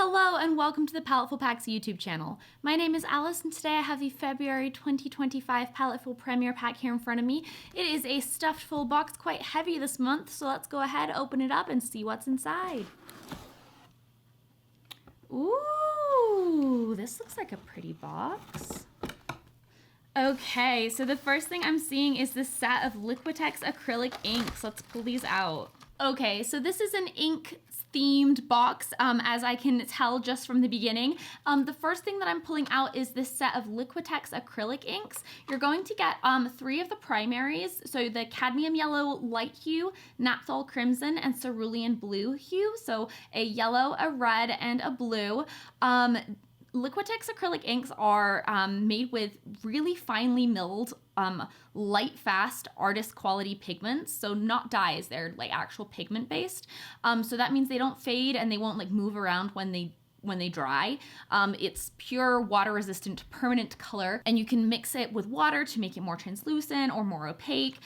Hello and welcome to the Paletteful Packs YouTube channel. My name is Alice and today I have the February 2025 Paletteful Premier Pack here in front of me. It is a stuffed full box, quite heavy this month, so let's go ahead, open it up and see what's inside. Ooh, this looks like a pretty box. Okay, so the first thing I'm seeing is this set of Liquitex acrylic inks. Let's pull these out. Okay, so this is an ink themed box, as I can tell just from the beginning. The first thing that I'm pulling out is this set of Liquitex acrylic inks. You're going to get 3 of the primaries, so the cadmium yellow light hue, naphthol crimson, and cerulean blue hue. So a yellow, a red, and a blue. Liquitex acrylic inks are made with really finely milled, light fast artist quality pigments, so not dyes, they're like actual pigment based. So that means they don't fade and they won't like move around when they dry. It's pure water resistant permanent color, and you can mix it with water to make it more translucent or more opaque.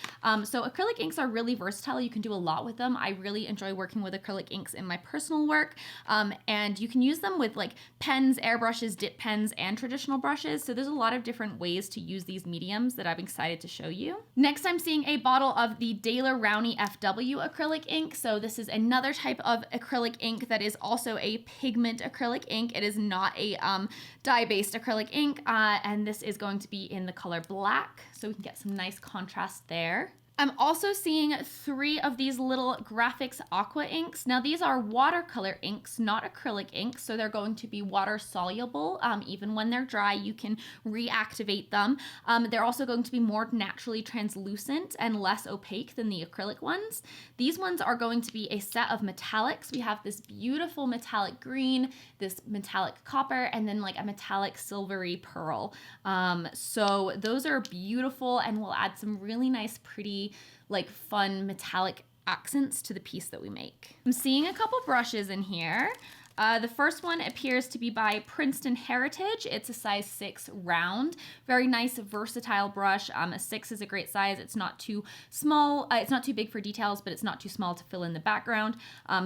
So acrylic inks are really versatile. You can do a lot with them. I really enjoy working with acrylic inks in my personal work. And you can use them with like pens, airbrushes, dip pens, and traditional brushes. So there's a lot of different ways to use these mediums that I'm excited to show you. Next, I'm seeing a bottle of the Daler Rowney FW acrylic ink. So this is another type of acrylic ink that is also a pigment acrylic ink. It is not a dye-based acrylic ink, and this is going to be in the color black, so we can get some nice contrast there. I'm also seeing 3 of these little graphics aqua inks. Now these are watercolor inks, not acrylic inks, so they're going to be water soluble. Even when they're dry, you can reactivate them. They're also going to be more naturally translucent and less opaque than the acrylic ones. These ones are going to be a set of metallics. We have this beautiful metallic green, this metallic copper, and then like a metallic silvery pearl. So those are beautiful and will add some really nice, pretty, like fun metallic accents to the piece that we make. I'm seeing a couple brushes in here. The first one appears to be by Princeton Heritage. It's a size 6 round. Very nice, versatile brush. A 6 is a great size. It's not too small. It's not too big for details, but it's not too small to fill in the background.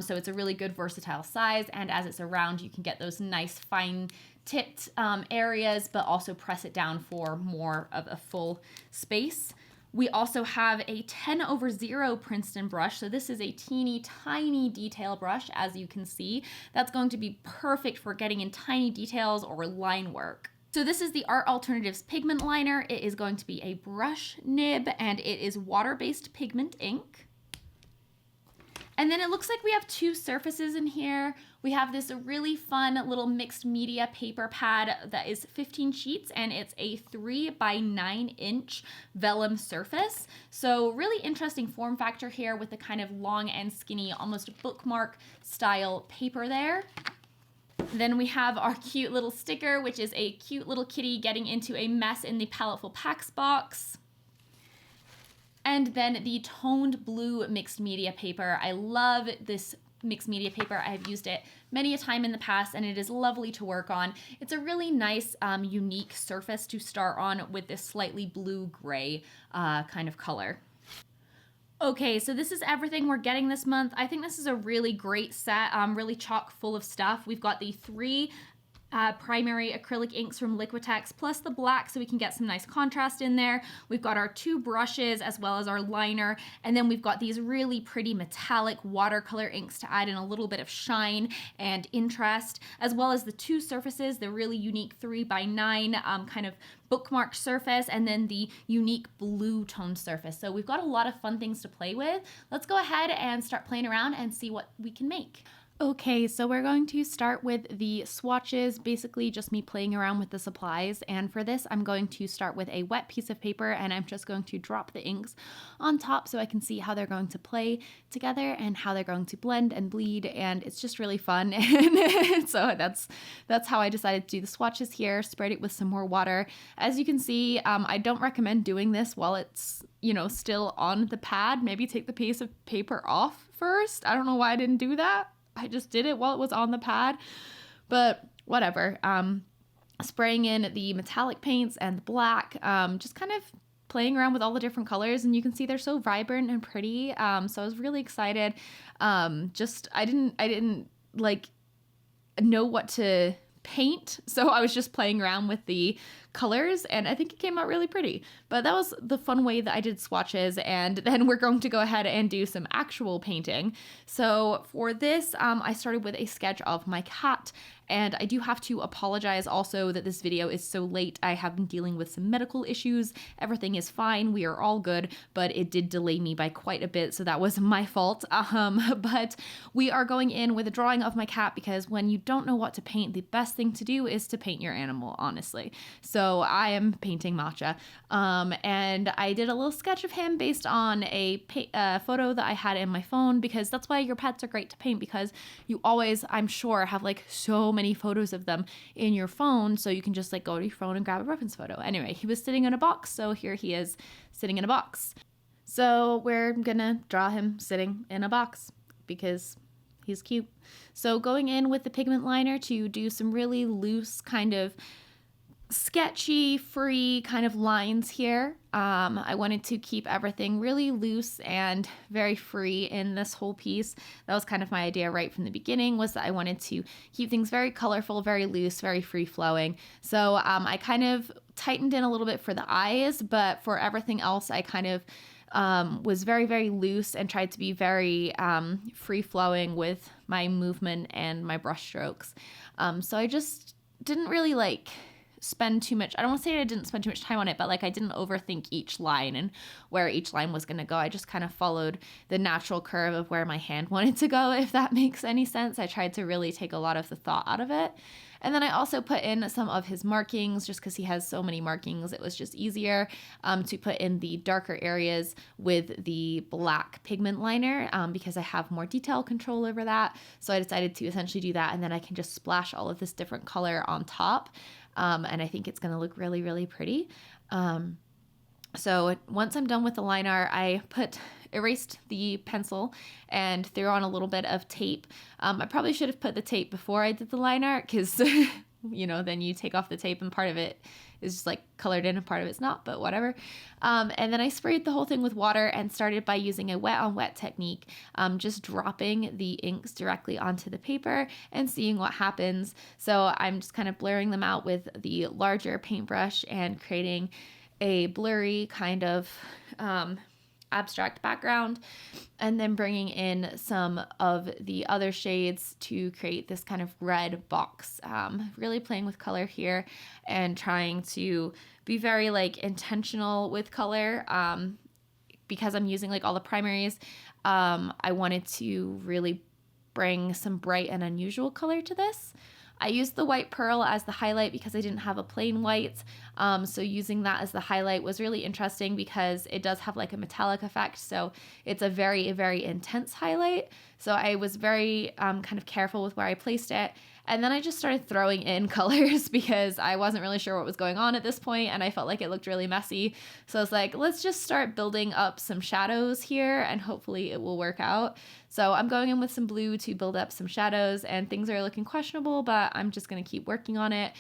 So it's a really good versatile size. And as it's a round, you can get those nice fine tipped areas, but also press it down for more of a full space. We also have a 10/0 Princeton brush. So this is a teeny tiny detail brush, as you can see. That's going to be perfect for getting in tiny details or line work. So this is the Art Alternatives pigment liner. It is going to be a brush nib and it is water-based pigment ink. And then it looks like we have 2 surfaces in here. We have this really fun little mixed media paper pad that is 15 sheets and it's a 3 by 9 inch vellum surface. So really interesting form factor here with the kind of long and skinny, almost bookmark style paper there. Then we have our cute little sticker, which is a cute little kitty getting into a mess in the Paletteful Packs box. And then the toned blue mixed media paper. I love this mixed media paper. I have used it many a time in the past and it is lovely to work on. It's a really nice, unique surface to start on with this slightly blue-gray kind of color. Okay, so this is everything we're getting this month. I think this is a really great set, really chock full of stuff. We've got the 3 primary acrylic inks from Liquitex plus the black so we can get some nice contrast in there. We've got our 2 brushes as well as our liner, and then we've got these really pretty metallic watercolor inks to add in a little bit of shine and interest, as well as the 2 surfaces, the really unique 3 by 9 kind of bookmark surface, and then the unique blue toned surface. So we've got a lot of fun things to play with. Let's go ahead and start playing around and see what we can make. Okay, so we're going to start with the swatches, basically just me playing around with the supplies. And for this, I'm going to start with a wet piece of paper and I'm just going to drop the inks on top so I can see how they're going to play together and how they're going to blend and bleed. And it's just really fun. And so that's how I decided to do the swatches here, sprayed it with some more water. As you can see, I don't recommend doing this while it's, still on the pad. Maybe take the piece of paper off first. I don't know why I didn't do that. I just did it while it was on the pad, but whatever. Spraying in the metallic paints and the black, just kind of playing around with all the different colors, and you can see they're so vibrant and pretty. So I was really excited. I didn't like know what to paint, so I was just playing around with the colors, and I think it came out really pretty. But that was the fun way that I did swatches, and then we're going to go ahead and do some actual painting. So for this, I started with a sketch of my cat, and I do have to apologize also that this video is so late. I have been dealing with some medical issues. Everything is fine. We are all good, but it did delay me by quite a bit, so that was my fault. But we are going in with a drawing of my cat because when you don't know what to paint, the best thing to do is to paint your animal, honestly. So I am painting Matcha, and I did a little sketch of him based on a photo that I had in my phone, because that's why your pets are great to paint, because you always, I'm sure, have like so many photos of them in your phone, so you can just like go to your phone and grab a reference photo. Anyway, he was sitting in a box, so here he is sitting in a box. So we're gonna draw him sitting in a box because he's cute. So going in with the pigment liner to do some really loose, kind of sketchy, free kind of lines here. I wanted to keep everything really loose and very free in this whole piece. That was kind of my idea right from the beginning, was that I wanted to keep things very colorful, very loose, very free flowing. So I kind of tightened in a little bit for the eyes, but for everything else, I kind of was very, very loose and tried to be very free flowing with my movement and my brush strokes. So I just didn't really spend too much. I don't want to say I didn't spend too much time on it, but I didn't overthink each line and where each line was going to go. I just kind of followed the natural curve of where my hand wanted to go, if that makes any sense. I tried to really take a lot of the thought out of it. And then I also put in some of his markings, just because he has so many markings. It was just easier to put in the darker areas with the black pigment liner, because I have more detail control over that. So I decided to essentially do that, and then I can just splash all of this different color on top. And I think it's going to look really, really pretty. So once I'm done with the line art, I erased the pencil and threw on a little bit of tape. I probably should have put the tape before I did the line art, because, then you take off the tape and part of it is just colored in and part of it's not, but whatever. And then I sprayed the whole thing with water and started by using a wet on wet technique, just dropping the inks directly onto the paper and seeing what happens. So I'm just kind of blurring them out with the larger paintbrush and creating a blurry kind of abstract background, and then bringing in some of the other shades to create this kind of red box. Really playing with color here and trying to be very intentional with color, because I'm using all the primaries. I wanted to really bring some bright and unusual color to this. I used the white pearl as the highlight because I didn't have a plain white. So using that as the highlight was really interesting because it does have a metallic effect. So it's a very, very intense highlight. So I was very kind of careful with where I placed it. And then I just started throwing in colors because I wasn't really sure what was going on at this point, and I felt like it looked really messy. So I was like, let's just start building up some shadows here and hopefully it will work out. So I'm going in with some blue to build up some shadows, and things are looking questionable, but I'm just going to keep working on it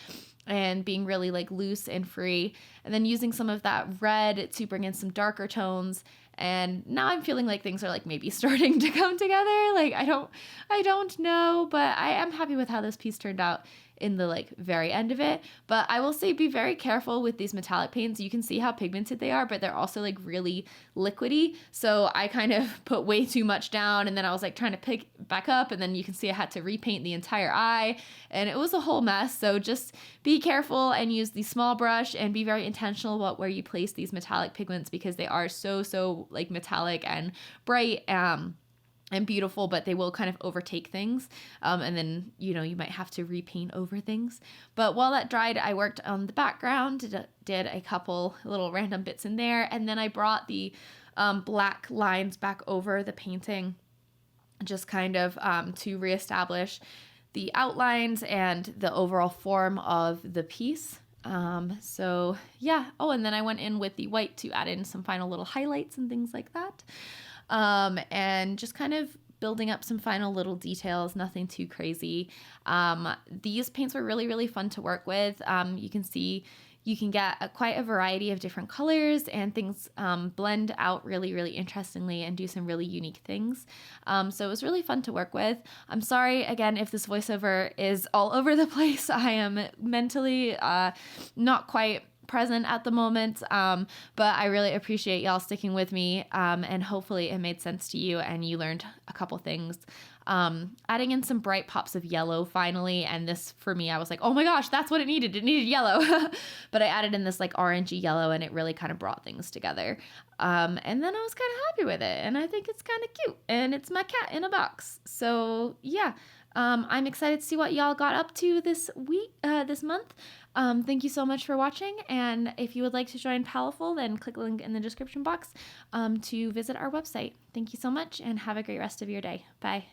and being really loose and free. And then using some of that red to bring in some darker tones. And now I'm feeling like things are maybe starting to come together. I don't know, but I am happy with how this piece turned out in the very end of it. But I will say, be very careful with these metallic paints. You can see how pigmented they are, but they're also really liquidy. So I kind of put way too much down, and then I was trying to pick back up, and then you can see I had to repaint the entire eye, and it was a whole mess. So just be careful and use the small brush and be very intentional about where you place these metallic pigments, because they are so metallic and bright and beautiful, but they will kind of overtake things. And then, you might have to repaint over things. But while that dried, I worked on the background, did a couple little random bits in there. And then I brought the black lines back over the painting, just kind of to reestablish the outlines and the overall form of the piece. So yeah. Oh, and then I went in with the white to add in some final little highlights and things like that. And just kind of building up some final little details, nothing too crazy. These paints were really, really fun to work with. You can see you can get quite a variety of different colors, and things blend out really, really interestingly and do some really unique things. So it was really fun to work with. I'm sorry, again, if this voiceover is all over the place. I am mentally not quite present at the moment, but I really appreciate y'all sticking with me, and hopefully it made sense to you and you learned a couple things. Adding in some bright pops of yellow finally, and this for me, I was like, oh my gosh, that's what it needed yellow. But I added in this like orangey yellow, and it really kind of brought things together. And then I was kind of happy with it, and I think it's kind of cute, and it's my cat in a box. So yeah, I'm excited to see what y'all got up to this week, this month. Thank you so much for watching, and if you would like to join Paletteful, then click the link in the description box to visit our website. Thank you so much, and have a great rest of your day. Bye.